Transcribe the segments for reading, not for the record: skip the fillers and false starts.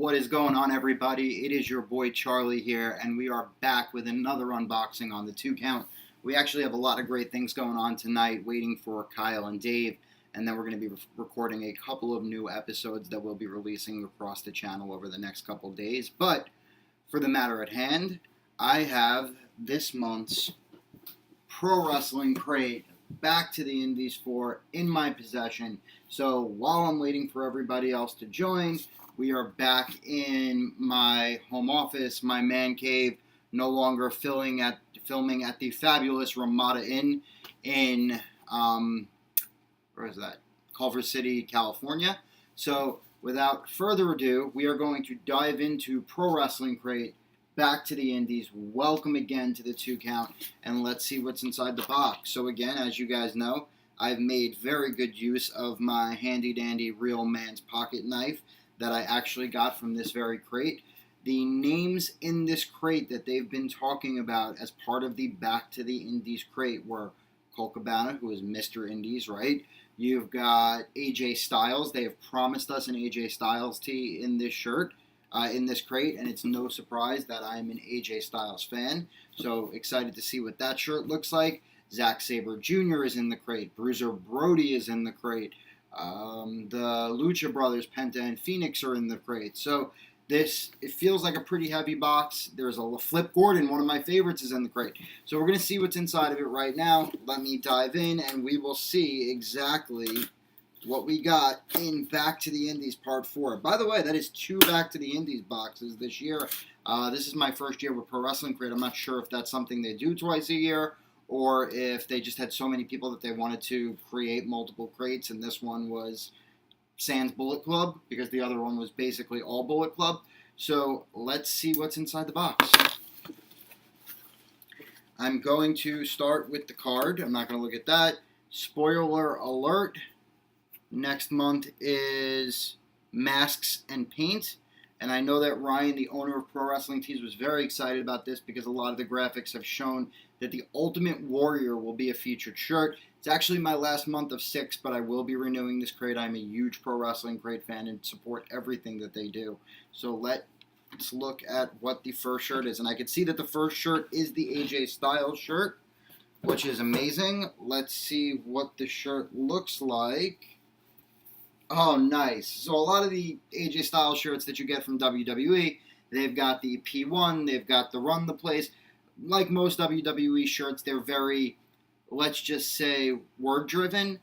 What is going on, everybody? It is your boy Charlie here, and we are back with another unboxing on the 2 count. We actually have a lot of great things going on tonight, waiting for Kyle and Dave, and then we're going to be recording a couple of new episodes that we'll be releasing across the channel over the next couple days. But for the matter at hand, I have this month's Pro Wrestling Crate Back to the Indies 4 in my possession. So while I'm waiting for everybody else to join, we are back in my home office, my man cave, no longer filming at the fabulous Ramada Inn in, where is that? Culver City, California. So without further ado, we are going to dive into Pro Wrestling Crate Back to the Indies. Welcome again to the 2 count, and let's see what's inside the box. So again, as you guys know, I've made very good use of my handy dandy real man's pocket knife that I actually got from this very crate. The names in this crate that they've been talking about as part of the Back to the Indies crate were Colt Cabana, who is Mr. Indies, right? You've got AJ Styles. They have promised us an AJ Styles tee in this shirt, in this crate, and it's no surprise that I'm an AJ Styles fan. So excited to see what that shirt looks like. Zack Sabre Junior is in the crate. Bruiser Brody is in the crate. The Lucha Brothers, Penta and Fenix, are in the crate. So it feels like a pretty heavy box. There's a Flip Gordon, one of my favorites, is in the crate. So we're going to see what's inside of it right now. Let me dive in, and we will see exactly what we got in Back to the Indies Part 4. By the way, that is 2 Back to the Indies boxes this year. This is my first year with Pro Wrestling Crate. I'm not sure if that's something they do twice a year, or if they just had so many people that they wanted to create multiple crates, and this one was sans Bullet Club, because the other one was basically all Bullet Club. So let's see what's inside the box. I'm going to start with the card. I'm not going to look at that. Spoiler alert. Next month is Masks and Paint. And I know that Ryan, the owner of Pro Wrestling Tees, was very excited about this because a lot of the graphics have shown that the Ultimate Warrior will be a featured shirt. It's actually my last month of 6, but I will be renewing this crate. I'm a huge Pro Wrestling Crate fan and support everything that they do. So let's look at what the first shirt is. And I can see that the first shirt is the AJ Styles shirt, which is amazing. Let's see what the shirt looks like. Oh, nice. So a lot of the AJ Styles shirts that you get from WWE, they've got the P1, they've got the Run the Place. Like most WWE shirts, they're very, let's just say, word-driven.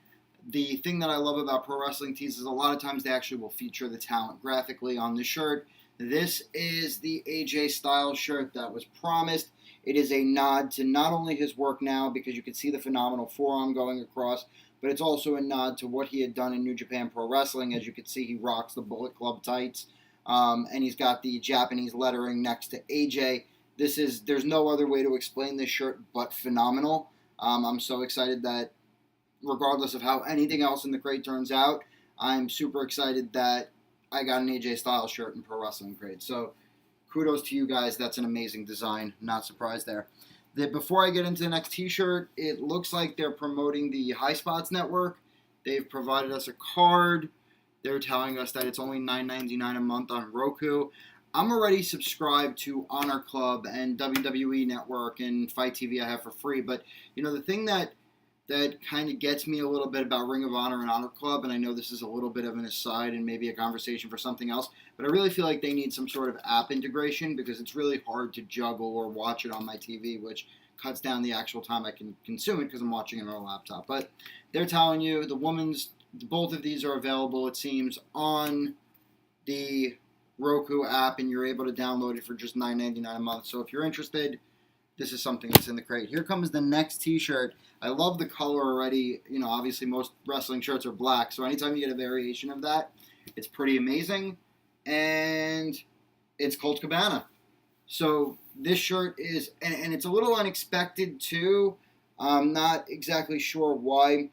The thing that I love about Pro Wrestling Tees is a lot of times they actually will feature the talent graphically on the shirt. This is the AJ Styles shirt that was promised. It is a nod to not only his work now, because you can see the phenomenal forearm going across, but it's also a nod to what he had done in New Japan Pro Wrestling. As you can see, he rocks the Bullet Club tights, and he's got the Japanese lettering next to AJ. There's no other way to explain this shirt but phenomenal. I'm so excited that regardless of how anything else in the crate turns out, I'm super excited that I got an AJ Styles shirt in Pro Wrestling Crate. So kudos to you guys. That's an amazing design. Not surprised there. Before I get into the next t-shirt, it looks like they're promoting the Highspots Network. They've provided us a card. They're telling us that it's only $9.99 a month on Roku. I'm already subscribed to Honor Club and WWE Network and Fight TV I have for free. But, you know, the thing that kind of gets me a little bit about Ring of Honor and Honor Club, and I know this is a little bit of an aside and maybe a conversation for something else, but I really feel like they need some sort of app integration because it's really hard to juggle or watch it on my TV, which cuts down the actual time I can consume it because I'm watching it on a laptop. But they're telling you both of these are available, it seems, on the Roku app, and you're able to download it for just $9.99 a month. So if you're interested, this is something that's in the crate. Here comes the next t-shirt. I love the color already. You know, obviously most wrestling shirts are black, so anytime you get a variation of that, it's pretty amazing. And it's Colt Cabana. So this shirt is, and it's a little unexpected too. I'm not exactly sure why.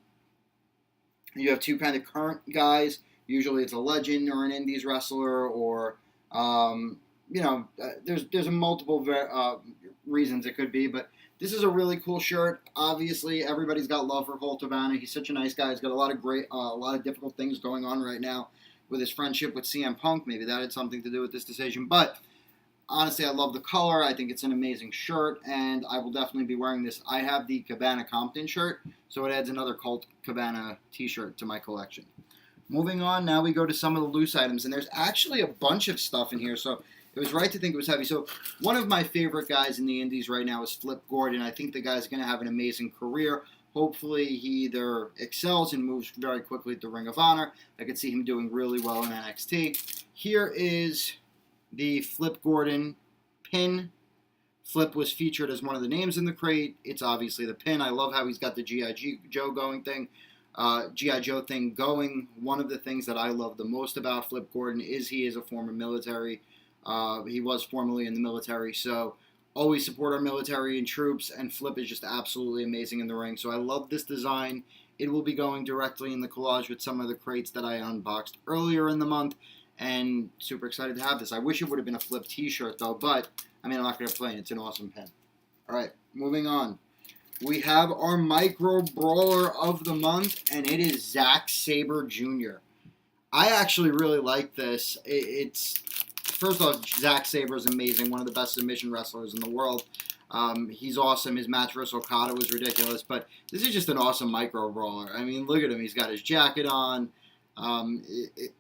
You have 2 kind of current guys. Usually it's a legend or an indies wrestler, or there's a multiple reasons it could be, but this is a really cool shirt. Obviously, everybody's got love for Colt Cabana. He's such a nice guy. He's got a lot of difficult things going on right now with his friendship with CM Punk. Maybe that had something to do with this decision. But honestly, I love the color. I think it's an amazing shirt, and I will definitely be wearing this. I have the Cabana Compton shirt, so it adds another Colt Cabana t-shirt to my collection. Moving on, now we go to some of the loose items, and there's actually a bunch of stuff in here, so it was right to think it was heavy. So one of my favorite guys in the indies right now is Flip Gordon. I think the guy's going to have an amazing career. Hopefully he either excels and moves very quickly to Ring of Honor. I could see him doing really well in NXT. Here is the Flip Gordon pin. Flip was featured as one of the names in the crate. It's obviously the pin. I love how he's got the G.I. Joe going thing. G.I. Joe thing going. One of the things that I love the most about Flip Gordon is he is a former military. He was formerly in the military, so always support our military and troops, and Flip is just absolutely amazing in the ring. So I love this design. It will be going directly in the collage with some of the crates that I unboxed earlier in the month, and super excited to have this. I wish it would have been a Flip t-shirt, though, but, I mean, I'm not going to complain. It's an awesome pen. All right, moving on. We have our micro brawler of the month, and it is Zack Sabre Junior. I actually really like this. It's first off, Zack Sabre is amazing, one of the best submission wrestlers in the world. He's awesome. His match versus Okada was ridiculous, but this is just an awesome micro brawler. I mean, look at him. He's got his jacket on.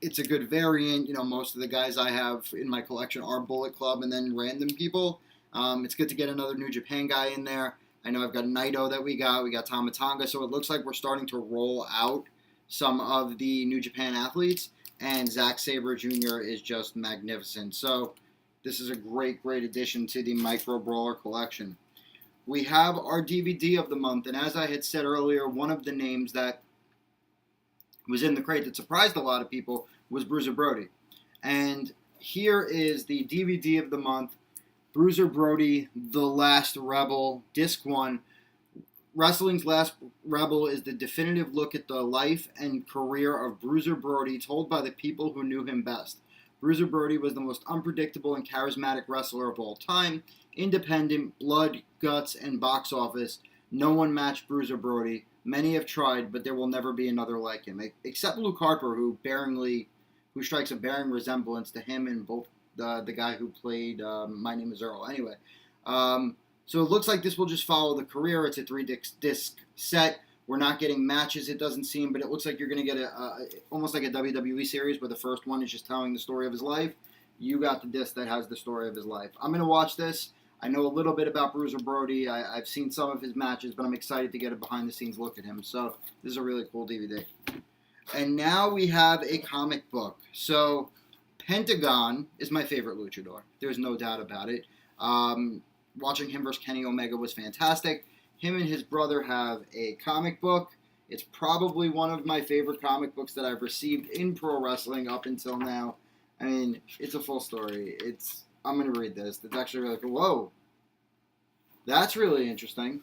It's a good variant. You know, most of the guys I have in my collection are Bullet Club and then random people. It's good to get another New Japan guy in there. I know I've got Naito that we got Tama Tonga, so it looks like we're starting to roll out some of the New Japan athletes, and Zack Sabre Jr. is just magnificent. So this is a great, great addition to the Micro Brawler collection. We have our DVD of the month, and as I had said earlier, one of the names that was in the crate that surprised a lot of people was Bruiser Brody. And here is the DVD of the month, Bruiser Brody, The Last Rebel, Disc 1. Wrestling's Last Rebel is the definitive look at the life and career of Bruiser Brody told by the people who knew him best. Bruiser Brody was the most unpredictable and charismatic wrestler of all time. Independent, blood, guts, and box office. No one matched Bruiser Brody. Many have tried, but there will never be another like him. Except Luke Harper, who strikes a bearing resemblance to him and both the guy who played My Name is Earl. Anyway, so it looks like this will just follow the career. It's a 3-disc set. We're not getting matches, it doesn't seem, but it looks like you're going to get almost like a WWE series where the first one is just telling the story of his life. You got the disc that has the story of his life. I'm going to watch this. I know a little bit about Bruiser Brody. I've seen some of his matches, but I'm excited to get a behind-the-scenes look at him. So this is a really cool DVD. And now we have a comic book. So Pentagon is my favorite luchador. There's no doubt about it. Watching him versus Kenny Omega was fantastic. Him and his brother have a comic book. It's probably one of my favorite comic books that I've received in pro wrestling up until now. I mean, it's a full story. I'm going to read this. It's actually really cool. Whoa. That's really interesting.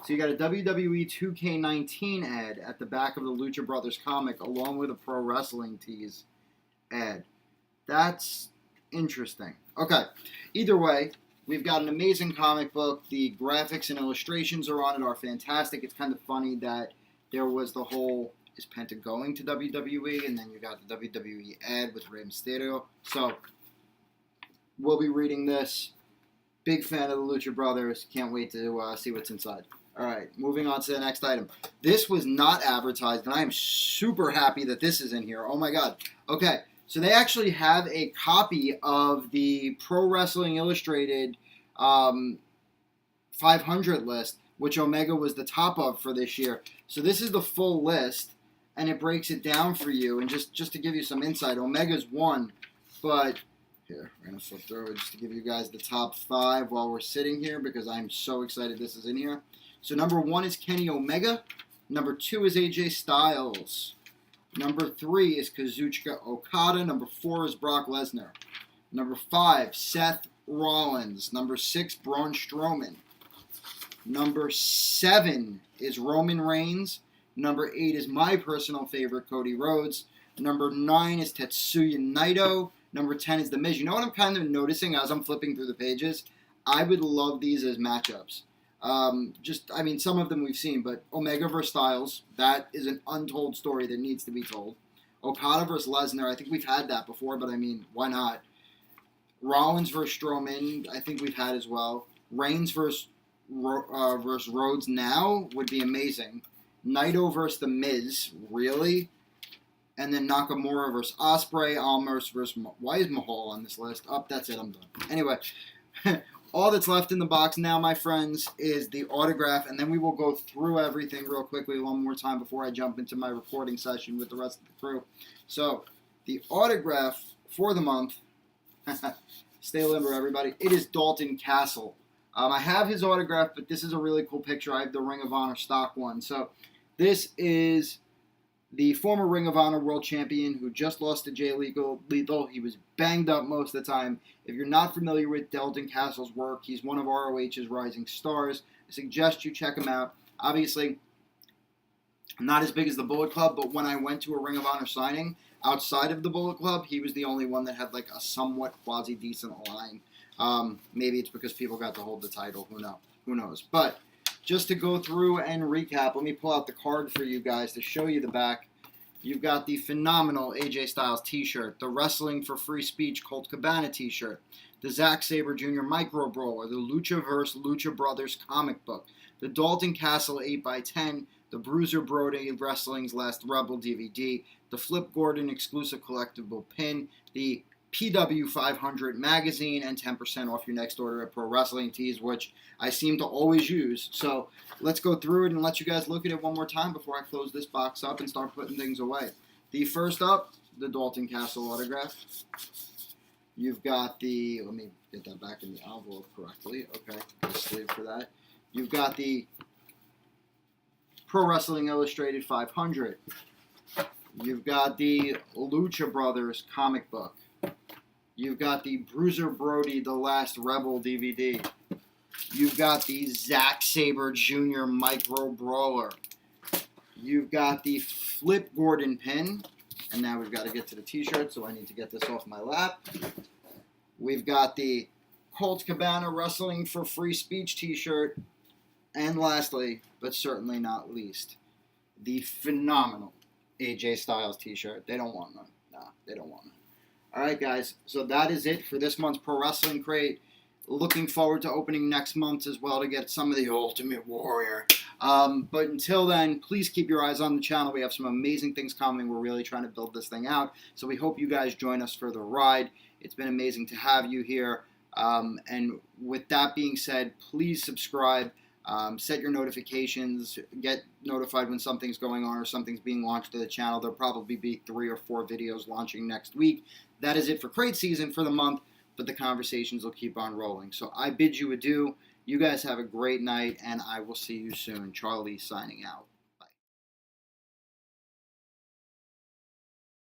So you got a WWE 2K19 ad at the back of the Lucha Brothers comic along with a pro wrestling tease ad. That's interesting. Okay. Either way, we've got an amazing comic book. The graphics and illustrations on it are fantastic. It's kind of funny that there was the whole, is Penta going to WWE? And then you got the WWE ad with Rey Mysterio. So we'll be reading this. Big fan of the Lucha Brothers. Can't wait to see what's inside. All right, moving on to the next item. This was not advertised, and I am super happy that this is in here. Oh, my God. Okay, so they actually have a copy of the Pro Wrestling Illustrated 500 list, which Omega was the top of for this year. So this is the full list, and it breaks it down for you. And just to give you some insight, Omega's won, but here, we're going to flip through it just to give you guys the top 5 while we're sitting here because I'm so excited this is in here. So number 1 is Kenny Omega. Number 2 is AJ Styles. Number 3 is Kazuchika Okada. Number 4 is Brock Lesnar. Number 5, Seth Rollins. Number 6, Braun Strowman. Number 7 is Roman Reigns. Number 8 is my personal favorite, Cody Rhodes. Number 9 is Tetsuya Naito. Number 10 is The Miz. You know what I'm kind of noticing as I'm flipping through the pages? I would love these as matchups. Some of them we've seen, but Omega versus Styles, that is an untold story that needs to be told. Okada versus Lesnar. I think we've had that before, but I mean, why not? Rollins versus Strowman. I think we've had as well. Reigns versus Rhodes now would be amazing. Naito versus The Miz. Really? And then Nakamura versus Ospreay. Almost versus... Why is Mahal on this list? Oh, that's it. I'm done. Anyway. All that's left in the box now, my friends, is the autograph, and then we will go through everything real quickly one more time before I jump into my recording session with the rest of the crew. So, the autograph for the month, stay limber, everybody, it is Dalton Castle. I have his autograph, but this is a really cool picture. I have the Ring of Honor stock one. So, this is the former Ring of Honor World Champion who just lost to Jay Lethal. He was banged up most of the time. If you're not familiar with Dalton Castle's work, he's one of ROH's rising stars. I suggest you check him out. Obviously, not as big as the Bullet Club, but when I went to a Ring of Honor signing outside of the Bullet Club, he was the only one that had like a somewhat quasi-decent line. Maybe it's because people got to hold the title. Who knows? But just to go through and recap, let me pull out the card for you guys to show you the back. You've got the phenomenal AJ Styles t-shirt, the Wrestling for Free Speech Colt Cabana t-shirt, the Zack Sabre Junior Micro Brawler, the Lucha Brothers comic book, the Dalton Castle 8x10, the Bruiser Brody Wrestling's Last Rebel DVD, the Flip Gordon exclusive collectible pin, the PW 500 magazine, and 10% off your next order at Pro Wrestling Tees, which I seem to always use. So let's go through it and let you guys look at it one more time before I close this box up and start putting things away. The first up, the Dalton Castle autograph. You've got the, let me get that back in the envelope correctly. Okay, the sleeve for that. You've got the Pro Wrestling Illustrated 500. You've got the Lucha Brothers comic book. You've got the Bruiser Brody The Last Rebel DVD. You've got the Zack Sabre Junior Micro Brawler. You've got the Flip Gordon pin. And now we've got to get to the t-shirt, so I need to get this off my lap. We've got the Colt Cabana Wrestling for Free Speech t-shirt. And lastly, but certainly not least, the phenomenal AJ Styles t-shirt. They don't want none. Nah, they don't want none. Alright guys, so that is it for this month's Pro Wrestling Crate. Looking forward to opening next month as well to get some of the Ultimate Warrior. But until then, please keep your eyes on the channel. We have some amazing things coming. We're really trying to build this thing out. So we hope you guys join us for the ride. It's been amazing to have you here. And with that being said, please subscribe. Set your notifications. Get notified when something's going on or something's being launched to the channel. There'll probably be 3 or 4 videos launching next week. That is it for crate season for the month, but the conversations will keep on rolling. So I bid you adieu. You guys have a great night, and I will see you soon. Charlie signing out.